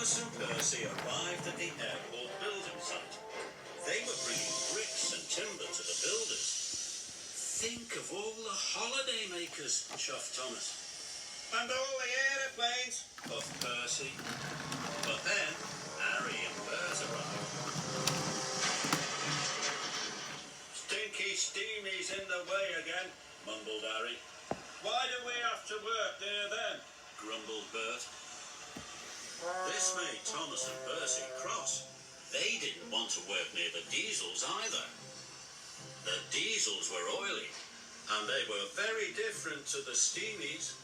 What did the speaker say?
Thomas and Percy arrived at the airport building site. They were bringing bricks and timber to the builders. Think of all the holiday makers, chuffed Thomas. And all the aeroplanes, puffed Percy. But then Harry and Bert arrived. Stinky Steamy's in the way again, mumbled Harry. Why do we have to work near them? Grumbled Bert. This made Thomas and Percy cross. They didn't want to work near the Diesels either. The Diesels were oily, and they were very different to the Steamies.